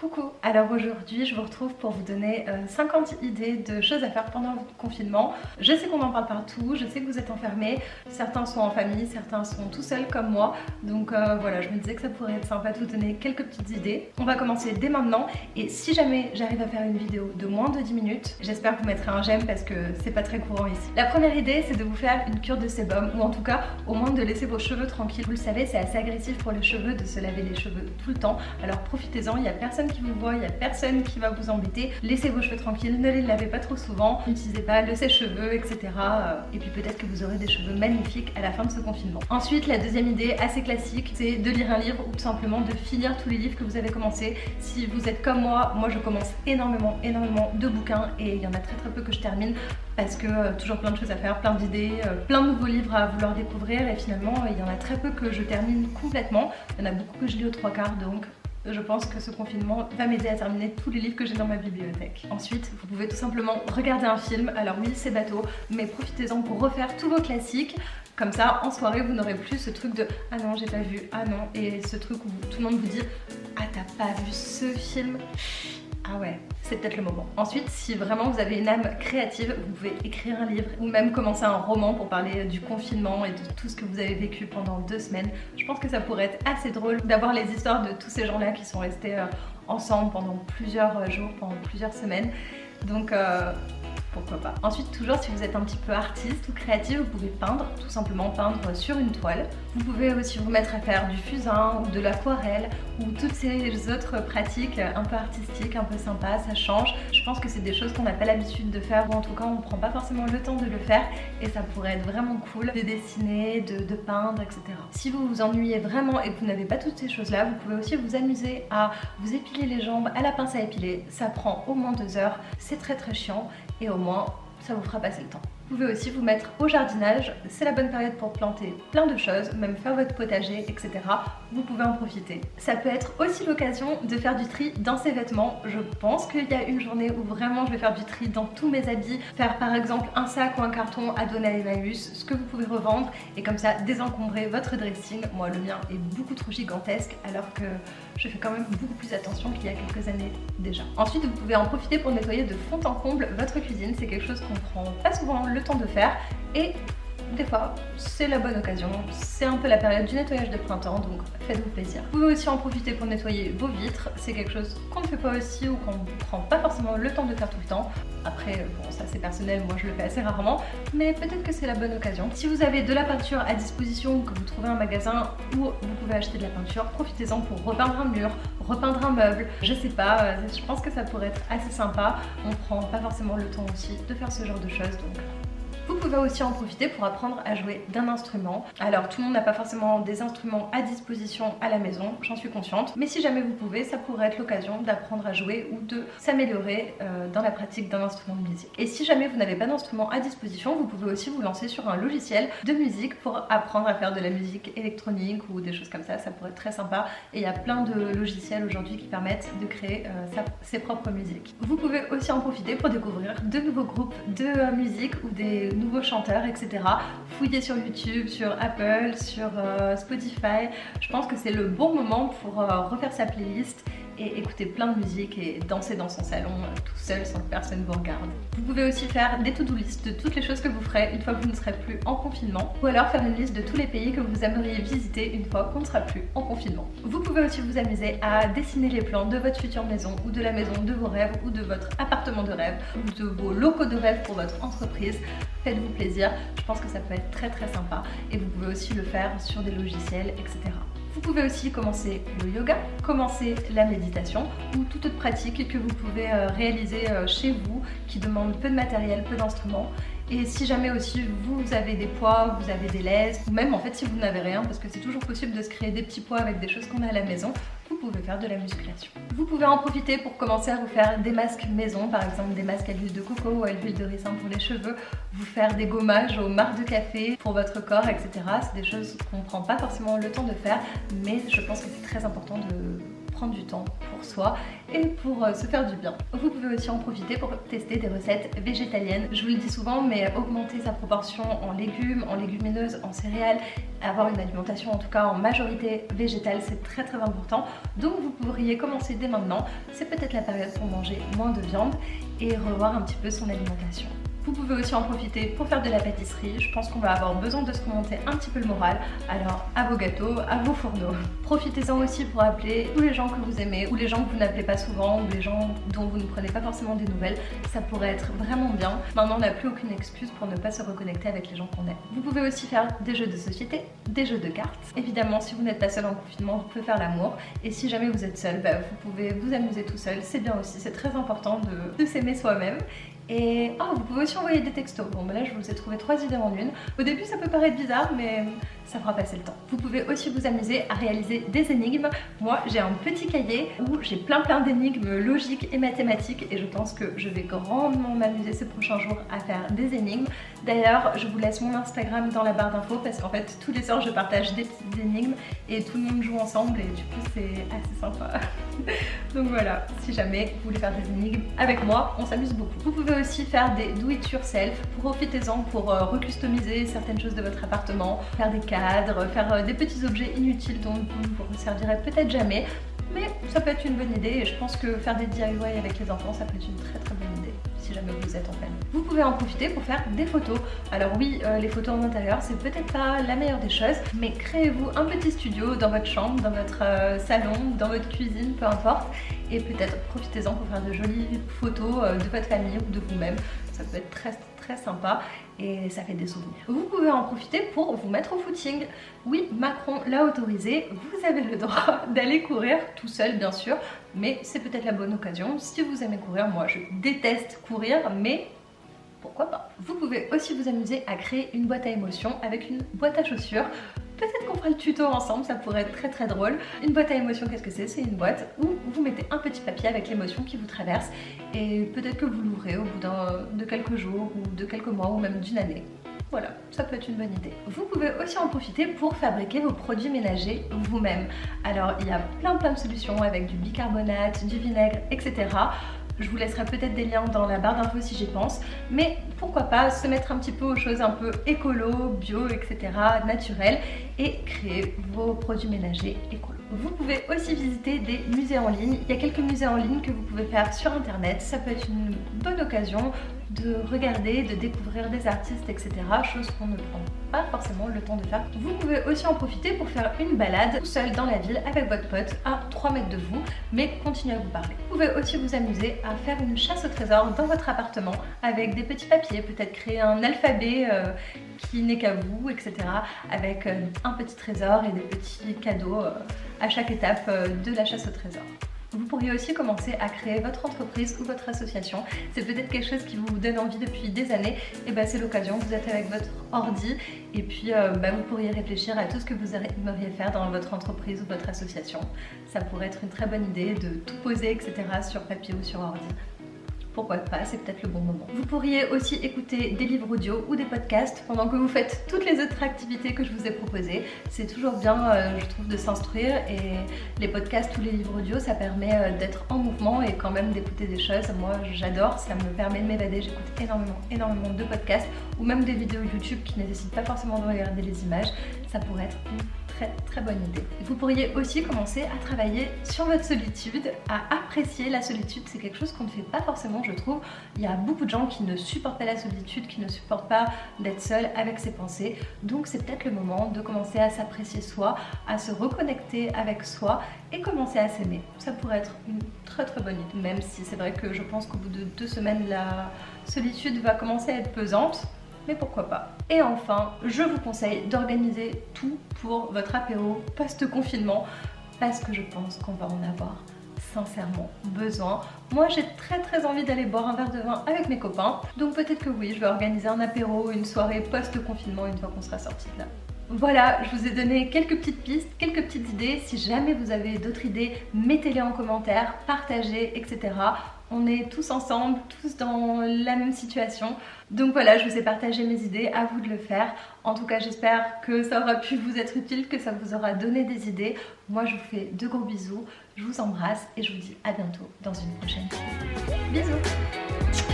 Coucou, alors aujourd'hui je vous retrouve pour vous donner 50 idées de choses à faire pendant le confinement. Je sais qu'on en parle partout, je sais que vous êtes enfermés, certains sont en famille, certains sont tout seuls comme moi, donc voilà, je me disais que ça pourrait être sympa de vous donner quelques petites idées. On va commencer dès maintenant et si jamais j'arrive à faire une vidéo de moins de 10 minutes, j'espère que vous mettrez un j'aime parce que c'est pas très courant ici. La première idée c'est de vous faire une cure de sébum ou en tout cas au moins de laisser vos cheveux tranquilles. Vous le savez, c'est assez agressif pour les cheveux de se laver les cheveux tout le temps, alors profitez-en, il n'y a personne qui vous voit, il n'y a personne qui va vous embêter. Laissez vos cheveux tranquilles, ne les lavez pas trop souvent, n'utilisez pas le sèche-cheveux, etc. Et puis peut-être que vous aurez des cheveux magnifiques à la fin de ce confinement. Ensuite, la deuxième idée assez classique, c'est de lire un livre ou tout simplement de finir tous les livres que vous avez commencé. Si vous êtes comme moi je commence énormément de bouquins et il y en a très peu que je termine parce que toujours plein de choses à faire, plein d'idées, plein de nouveaux livres à vouloir découvrir et finalement il y en a très peu que je termine complètement. Il y en a beaucoup que je lis aux 3/4 donc je pense que ce confinement va m'aider à terminer tous les livres que j'ai dans ma bibliothèque. Ensuite, vous pouvez tout simplement regarder un film. Alors oui, c'est bateau, mais profitez-en pour refaire tous vos classiques. Comme ça, en soirée, vous n'aurez plus ce truc de « Ah non, j'ai pas vu, ah non » et ce truc où tout le monde vous dit « Ah, t'as pas vu ce film ?» Ah ouais, c'est peut-être le moment. Ensuite, si vraiment vous avez une âme créative, vous pouvez écrire un livre ou même commencer un roman pour parler du confinement et de tout ce que vous avez vécu pendant 2 semaines. Je pense que ça pourrait être assez drôle d'avoir les histoires de tous ces gens-là qui sont restés ensemble pendant plusieurs jours, pendant plusieurs semaines. Donc pourquoi pas. Ensuite, toujours si vous êtes un petit peu artiste ou créatif, vous pouvez peindre, tout simplement peindre sur une toile. Vous pouvez aussi vous mettre à faire du fusain ou de l'aquarelle ou toutes ces autres pratiques un peu artistiques, un peu sympas, ça change. Je pense que c'est des choses qu'on n'a pas l'habitude de faire ou en tout cas on ne prend pas forcément le temps de le faire et ça pourrait être vraiment cool de dessiner, de peindre, etc. Si vous vous ennuyez vraiment et que vous n'avez pas toutes ces choses-là, vous pouvez aussi vous amuser à vous épiler les jambes à la pince à épiler. Ça prend au moins 2 heures, c'est très chiant et au moins ça vous fera passer le temps. Vous pouvez aussi vous mettre au jardinage, c'est la bonne période pour planter plein de choses, même faire votre potager, etc. Vous pouvez en profiter. Ça peut être aussi l'occasion de faire du tri dans ses vêtements. Je pense qu'il y a une journée où vraiment je vais faire du tri dans tous mes habits, faire par exemple un sac ou un carton à donner à Emmaüs, ce que vous pouvez revendre et comme ça désencombrer votre dressing. Moi le mien est beaucoup trop gigantesque alors que je fais quand même beaucoup plus attention qu'il y a quelques années déjà. Ensuite vous pouvez en profiter pour nettoyer de fond en comble votre cuisine, c'est quelque chose qu'on prend pas souvent le temps de faire et des fois c'est la bonne occasion, c'est un peu la période du nettoyage de printemps donc faites-vous plaisir. Vous pouvez aussi en profiter pour nettoyer vos vitres, c'est quelque chose qu'on ne fait pas aussi ou qu'on ne prend pas forcément le temps de faire tout le temps. Après bon ça c'est personnel, moi je le fais assez rarement mais peut-être que c'est la bonne occasion. Si vous avez de la peinture à disposition ou que vous trouvez un magasin où vous pouvez acheter de la peinture, profitez-en pour repeindre un mur, repeindre un meuble, je sais pas, je pense que ça pourrait être assez sympa. On prend pas forcément le temps aussi de faire ce genre de choses donc vous pouvez aussi en profiter pour apprendre à jouer d'un instrument. Alors tout le monde n'a pas forcément des instruments à disposition à la maison, j'en suis consciente, mais si jamais vous pouvez, ça pourrait être l'occasion d'apprendre à jouer ou de s'améliorer dans la pratique d'un instrument de musique. Et si jamais vous n'avez pas d'instrument à disposition, vous pouvez aussi vous lancer sur un logiciel de musique pour apprendre à faire de la musique électronique ou des choses comme ça pourrait être très sympa. Et il y a plein de logiciels aujourd'hui qui permettent de créer ses propres musiques. Vous pouvez aussi en profiter pour découvrir de nouveaux groupes de musique ou des nouveaux chanteurs, etc. Fouillez sur YouTube, sur Apple, sur Spotify. Je pense que c'est le bon moment pour refaire sa playlist et écouter plein de musique et danser dans son salon tout seul sans que personne vous regarde. Vous pouvez aussi faire des to-do list de toutes les choses que vous ferez une fois que vous ne serez plus en confinement ou alors faire une liste de tous les pays que vous aimeriez visiter une fois qu'on ne sera plus en confinement. Vous pouvez aussi vous amuser à dessiner les plans de votre future maison ou de la maison de vos rêves ou de votre appartement de rêve ou de vos locaux de rêve pour votre entreprise. Faites-vous plaisir, je pense que ça peut être très sympa et vous pouvez aussi le faire sur des logiciels, etc. Vous pouvez aussi commencer le yoga, commencer la méditation ou toute autre pratique que vous pouvez réaliser chez vous qui demande peu de matériel, peu d'instruments. Et si jamais aussi vous avez des poids, vous avez des lèzes, ou même en fait si vous n'avez rien, parce que c'est toujours possible de se créer des petits poids avec des choses qu'on a à la maison, vous pouvez faire de la musculation. Vous pouvez en profiter pour commencer à vous faire des masques maison, par exemple des masques à l'huile de coco ou à l'huile de ricin pour les cheveux, vous faire des gommages aux marcs de café pour votre corps, etc. C'est des choses qu'on ne prend pas forcément le temps de faire, mais je pense que c'est très important de prendre du temps pour soi et pour se faire du bien. Vous pouvez aussi en profiter pour tester des recettes végétaliennes. Je vous le dis souvent, mais augmenter sa proportion en légumes, en légumineuses, en céréales Avoir une alimentation en tout cas en majorité végétale, c'est très important. Donc vous pourriez commencer dès maintenant. C'est peut-être la période pour manger moins de viande et revoir un petit peu son alimentation. Vous pouvez aussi en profiter pour faire de la pâtisserie. Je pense qu'on va avoir besoin de se remonter un petit peu le moral. Alors à vos gâteaux, à vos fourneaux. Profitez-en aussi pour appeler tous les gens que vous aimez ou les gens que vous n'appelez pas souvent ou les gens dont vous ne prenez pas forcément des nouvelles. Ça pourrait être vraiment bien. Maintenant, on n'a plus aucune excuse pour ne pas se reconnecter avec les gens qu'on aime. Vous pouvez aussi faire des jeux de société, des jeux de cartes. Évidemment, si vous n'êtes pas seul en confinement, vous pouvez faire l'amour. Et si jamais vous êtes seul, vous pouvez vous amuser tout seul. C'est bien aussi, c'est très important de s'aimer soi-même. Et vous pouvez aussi envoyer des textos. Bon, là je vous ai trouvé 3 idées en une. Au début ça peut paraître bizarre, mais ça fera passer le temps. Vous pouvez aussi vous amuser à réaliser des énigmes. Moi j'ai un petit cahier où j'ai plein d'énigmes logiques et mathématiques et je pense que je vais grandement m'amuser ces prochains jours à faire des énigmes. D'ailleurs, je vous laisse mon Instagram dans la barre d'infos parce qu'en fait tous les soirs je partage des petites énigmes et tout le monde joue ensemble et du coup c'est assez sympa. Donc voilà, si jamais vous voulez faire des énigmes avec moi, on s'amuse beaucoup. Vous pouvez aussi faire des do it yourself, profitez-en pour recustomiser certaines choses de votre appartement, faire des cadres, faire des petits objets inutiles dont vous ne vous servirez peut-être jamais, mais ça peut être une bonne idée et je pense que faire des DIY avec les enfants ça peut être une très bonne idée si jamais vous êtes en famille. Vous pouvez en profiter pour faire des photos. Alors oui, les photos en intérieur c'est peut-être pas la meilleure des choses, mais créez-vous un petit studio dans votre chambre, dans votre salon, dans votre cuisine, peu importe, et peut-être profitez-en pour faire de jolies photos de votre famille ou de vous-même. Ça peut être très sympa et ça fait des souvenirs. Vous pouvez en profiter pour vous mettre au footing. Oui, Macron l'a autorisé, vous avez le droit d'aller courir tout seul bien sûr, mais c'est peut-être la bonne occasion. Si vous aimez courir, moi je déteste courir, mais pourquoi pas. Vous pouvez aussi vous amuser à créer une boîte à émotions avec une boîte à chaussures. Peut-être qu'on fera le tuto ensemble, ça pourrait être très drôle. Une boîte à émotions, qu'est-ce que c'est? C'est une boîte où vous mettez un petit papier avec l'émotion qui vous traverse et peut-être que vous l'ouvrez au bout de quelques jours ou de quelques mois ou même d'une année. Voilà, ça peut être une bonne idée. Vous pouvez aussi en profiter pour fabriquer vos produits ménagers vous-même. Alors il y a plein de solutions avec du bicarbonate, du vinaigre, etc. Je vous laisserai peut-être des liens dans la barre d'infos si j'y pense, mais pourquoi pas se mettre un petit peu aux choses un peu écolo, bio, etc., naturelles et créer vos produits ménagers écolo. Vous pouvez aussi visiter des musées en ligne. Il y a quelques musées en ligne que vous pouvez faire sur internet. Ça peut être une bonne occasion de regarder, de découvrir des artistes, etc. Chose qu'on ne prend pas forcément le temps de faire. Vous pouvez aussi en profiter pour faire une balade tout seul dans la ville avec votre pote à 3 mètres de vous, mais continuez à vous parler. Vous pouvez aussi vous amuser à faire une chasse au trésor dans votre appartement avec des petits papiers, peut-être créer un alphabet qui n'est qu'à vous, etc. avec un petit trésor et des petits cadeaux à chaque étape de la chasse au trésor. Vous pourriez aussi commencer à créer votre entreprise ou votre association. C'est peut-être quelque chose qui vous donne envie depuis des années. Et c'est l'occasion, vous êtes avec votre ordi et puis vous pourriez réfléchir à tout ce que vous aimeriez faire dans votre entreprise ou votre association. Ça pourrait être une très bonne idée de tout poser, etc. sur papier ou sur ordi. Pourquoi pas, c'est peut-être le bon moment. Vous pourriez aussi écouter des livres audio ou des podcasts pendant que vous faites toutes les autres activités que je vous ai proposées. C'est toujours bien, je trouve, de s'instruire et les podcasts ou les livres audio, ça permet d'être en mouvement et quand même d'écouter des choses. Moi, j'adore, ça me permet de m'évader. J'écoute énormément de podcasts ou même des vidéos YouTube qui ne nécessitent pas forcément de regarder les images. Ça pourrait être une très bonne idée. Vous pourriez aussi commencer à travailler sur votre solitude, à apprécier la solitude. C'est quelque chose qu'on ne fait pas forcément, je trouve. Il y a beaucoup de gens qui ne supportent pas la solitude, qui ne supportent pas d'être seul avec ses pensées. Donc c'est peut-être le moment de commencer à s'apprécier soi, à se reconnecter avec soi et commencer à s'aimer. Ça pourrait être une très bonne idée. Même si c'est vrai que je pense qu'au bout de 2 semaines, la solitude va commencer à être pesante. Mais pourquoi pas. Et enfin, je vous conseille d'organiser tout pour votre apéro post-confinement parce que je pense qu'on va en avoir sincèrement besoin. Moi j'ai très envie d'aller boire un verre de vin avec mes copains, donc peut-être que oui, je vais organiser un apéro, une soirée post-confinement une fois qu'on sera sorti de là. Voilà, je vous ai donné quelques petites pistes, quelques petites idées. Si jamais vous avez d'autres idées, mettez-les en commentaire, partagez, etc. On est tous ensemble, tous dans la même situation. Donc voilà, je vous ai partagé mes idées, à vous de le faire. En tout cas, j'espère que ça aura pu vous être utile, que ça vous aura donné des idées. Moi, je vous fais de gros bisous, je vous embrasse et je vous dis à bientôt dans une prochaine vidéo. Bisous!